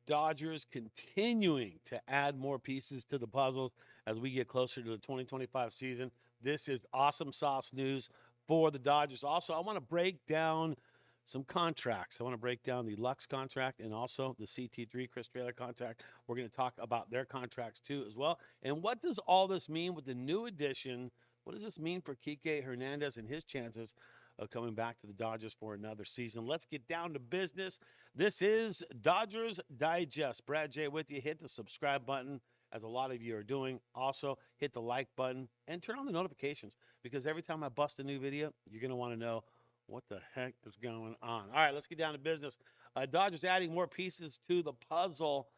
Dodgers continuing to add more pieces to the puzzles as we get closer to the 2025 season. This is awesome sauce news for the Dodgers. Also, I want to break down some contracts. I want to break down the Lux contract and also the CT3 Chris Taylor contract. We're going to talk about their contracts too as well. And what does all this mean with the new addition? What does this mean for Kike Hernandez and his chances of coming back to the Dodgers for another season? Let's get down to business. This is Dodgers Digest. Brad J with you. Hit the subscribe button, as a lot of you are doing. Also, hit the like button and turn on the notifications because every time I bust a new video, you're going to want to know what the heck is going on. All right, let's get down to business. Dodgers adding more pieces to the puzzle.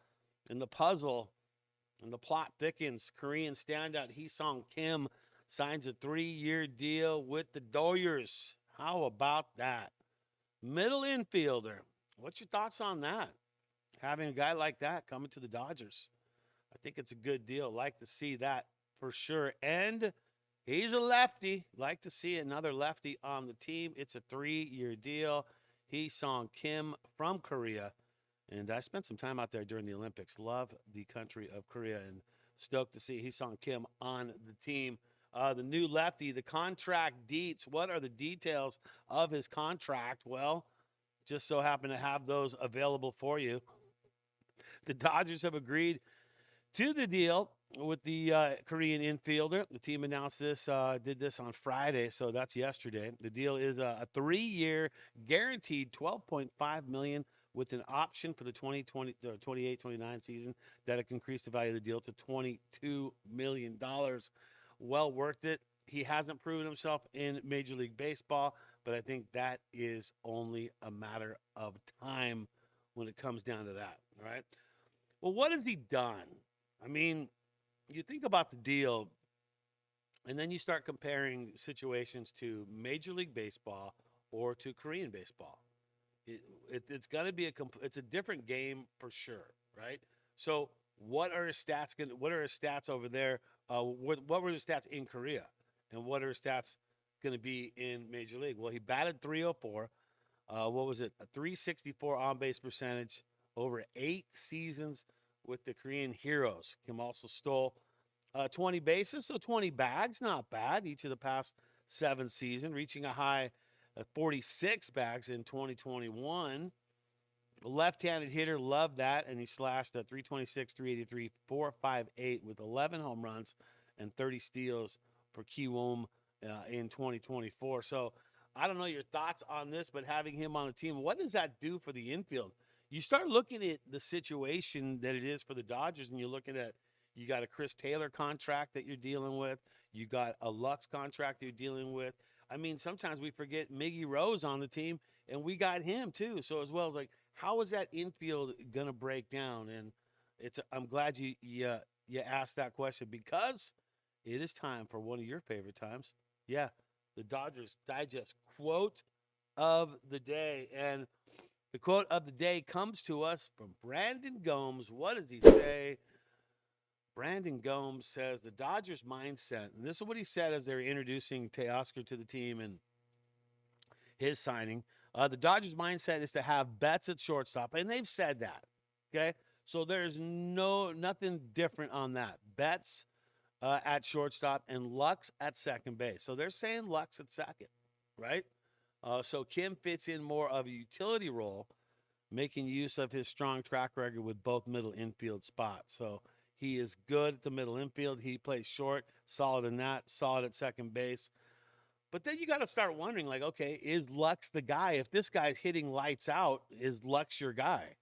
And the plot thickens. Korean standout Ha-Seong Kim signs a 3-year deal with the Dodgers. How about that? Middle infielder. What's your thoughts on that? Having a guy like that coming to the Dodgers. I think it's a good deal. Like to see that for sure. And he's a lefty. Like to see another lefty on the team. It's a 3-year deal. Ha-Seong Kim from Korea. And I spent some time out there during the Olympics. Love the country of Korea and stoked to see Ha-Seong Kim on the team. The new lefty, the contract deets. What are the details of his contract? Well, just so happen to have those available for you. The Dodgers have agreed to the deal with the Korean infielder. The team announced this, did this on Friday, so that's yesterday. The deal is a 3-year guaranteed $12.5 million with an option for the 28-29 season that it can increase the value of the deal to $22 million. Well worth it. He hasn't proven himself in Major League Baseball, but I think that is only a matter of time when it comes down to that. All right. Well, what has he done? I mean, you think about the deal, and then you start comparing situations to Major League Baseball or to Korean baseball. It's going to be it's a different game for sure, right? So, what are his stats? What are his stats over there? What were his stats in Korea, and what are his stats going to be in Major League? Well, he batted 304. What was it? A 364 on base percentage over 8 seasons with the Korean Heroes. Kim also stole 20 bases, so 20 bags, not bad, each of the past 7 seasons, reaching a high of 46 bags in 2021. Left-handed hitter, loved that, and he slashed a 326, 383, 458 with 11 home runs and 30 steals for Kiwoom in 2024. So I don't know your thoughts on this, but having him on the team, what does that do for the infield? You start looking at the situation that it is for the Dodgers, and you're looking at you got a Chris Taylor contract that you're dealing with. You got a Lux contract you're dealing with. I mean, sometimes we forget Miggy Rose on the team, and we got him too. So as well as like, how is that infield gonna break down? And I'm glad you asked that question because it is time for one of your favorite times. Yeah, the Dodgers Digest quote of the day. And the quote of the day comes to us from Brandon Gomes. What does he say? Brandon Gomes says the Dodgers mindset, and this is what he said as they're introducing Teoscar to the team and his signing. The Dodgers mindset is to have Betts at shortstop, and they've said that. Okay, so there's nothing different on that. Betts at shortstop and Lux at second base. So they're saying Lux at second, right? So Kim fits in more of a utility role, making use of his strong track record with both middle infield spots. So he is good at the middle infield. He plays short, solid in that, solid at second base. But then you got to start wondering, like, okay, is Lux the guy? If this guy's hitting lights out, is Lux your guy?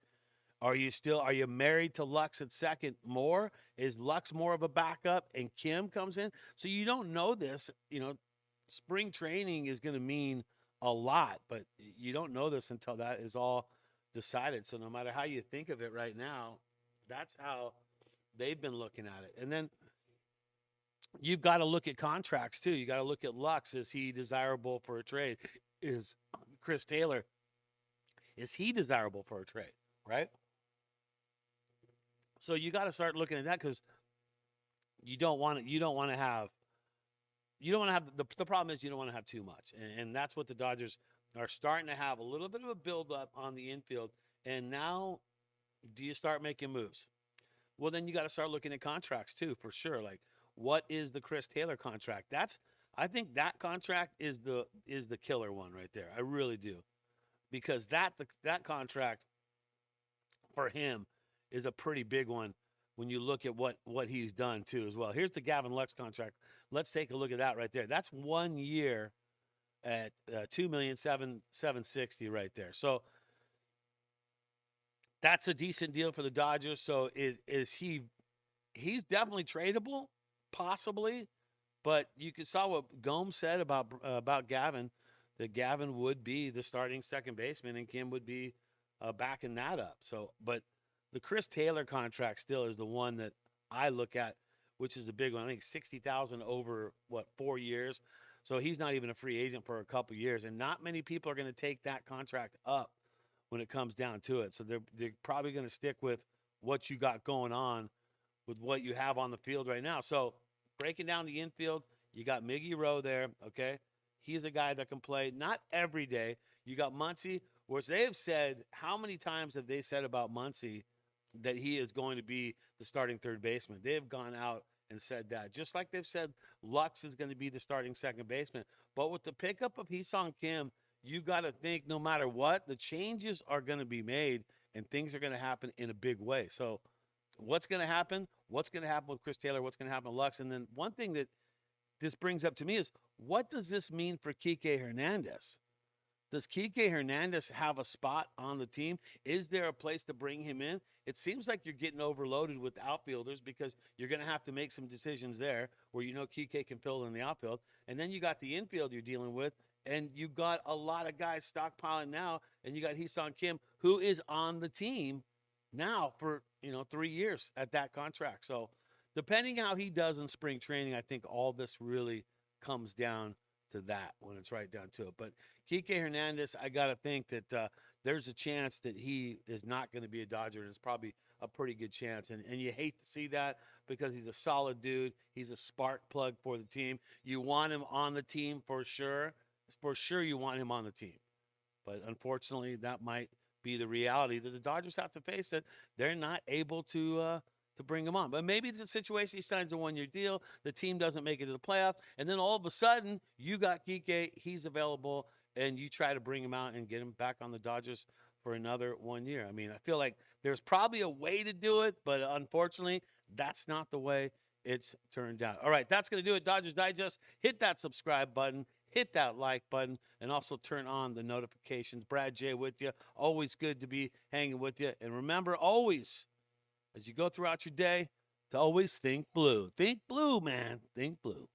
Are you married to Lux at second more? Is Lux more of a backup and Kim comes in? So you don't know this. Spring training is going to mean a lot, but you don't know this until that is all decided. So no matter how you think of it right now, that's how they've been looking at it. And then you've got to look at contracts too. You got to look at Lux. Is he desirable for a trade? Is Chris Taylor, is he desirable for a trade? Right? So you got to start looking at that because you don't want to have the problem is you don't want to have too much. And that's what the Dodgers are starting to have a little bit of a build up on the infield. And now Do you start making moves? Well, then you got to start looking at contracts too, for sure. Like, what is the Chris Taylor contract? I think that contract is the killer one right there. I really do, because that contract for him is a pretty big one when you look at what he's done too as well. Here's the Gavin Lux contract. Let's take a look at that right there. That's 1 year at 2,760 right there. So that's a decent deal for the Dodgers. So is he? He's definitely tradable, possibly, but you saw what Gomes said about Gavin, that Gavin would be the starting second baseman and Kim would be backing that up. So, but the Chris Taylor contract still is the one that I look at, which is the big one. I think 60,000 over 4 years. So he's not even a free agent for a couple years, and not many people are going to take that contract up when it comes down to it. So they're probably going to stick with what you got going on with what you have on the field right now. So breaking down the infield, you got Miggy Rowe there, okay? He's a guy that can play not every day. You got Muncy, which they have said, how many times have they said about Muncy that he is going to be the starting third baseman? They have gone out and said that. Just like they've said Lux is going to be the starting second baseman. But with the pickup of Ha-Seong Kim, you got to think no matter what, the changes are going to be made and things are going to happen in a big way. So what's going to happen? What's going to happen with Chris Taylor? What's going to happen with Lux? And then one thing that this brings up to me is, what does this mean for Kike Hernandez? Does Kike Hernandez have a spot on the team? Is there a place to bring him in? It seems like you're getting overloaded with outfielders because you're going to have to make some decisions there where Kike can fill in the outfield. And then you got the infield you're dealing with, and you got a lot of guys stockpiling now, and you got Ha-Seong Kim, who is on the team now for 3 years at that contract. So depending how he does in spring training, I think all this really comes down to that when it's right down to it. But Kike Hernandez, I got to think that there's a chance that he is not going to be a Dodger, and it's probably a pretty good chance. And you hate to see that because he's a solid dude. He's a spark plug for the team. You want him on the team for sure. For sure you want him on the team. But unfortunately, that might be the reality that the Dodgers have to face, that they're not able to bring him on. But maybe it's a situation he signs a 1-year deal, the team doesn't make it to the playoffs, and then all of a sudden you got Kike, he's available, and you try to bring him out and get him back on the Dodgers for another 1 year. I mean, I feel like there's probably a way to do it, but unfortunately, that's not the way it's turned out. All right, that's going to do it, Dodgers Digest. Hit that subscribe button. Hit that like button, and also turn on the notifications. Brad J with you. Always good to be hanging with you. And remember, always, as you go throughout your day, to always think blue. Think blue, man. Think blue.